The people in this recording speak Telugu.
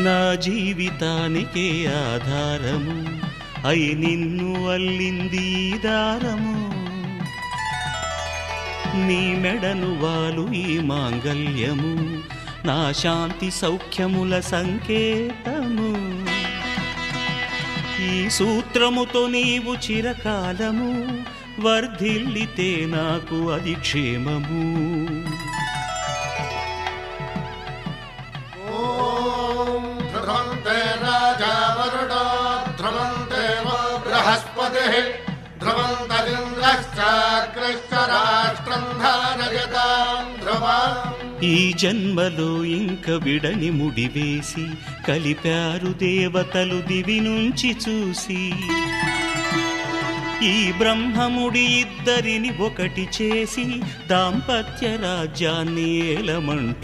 నా జీవితానికే ఆధారము అయి నిన్ను అల్లింది ఈ దారము నీ మెడను వాలు ఈ మాంగల్యము నా శాంతి సౌఖ్యముల సంకేతము ఈ సూత్రముతో నీవు చిరకాలము వర్ధిల్లితే నాకు అది క్షేమము ధ్రువంతే రాజా వరుడో ధ్రువంతే బృహస్పతిః ధ్రువంతరింద్రశ్చాగ్రశ్చ రాష్ట్రం ధారయతాం ధ్రువం ఈ జన్మలో ఇంక విడని ముడివేసి కలిపారు దేవతలు దివి నుంచి చూసి ఈ బ్రహ్మముడి ఇద్దరిని ఒకటి చేసి దాంపత్య రాజ్యాన్ని ఏలమంటూ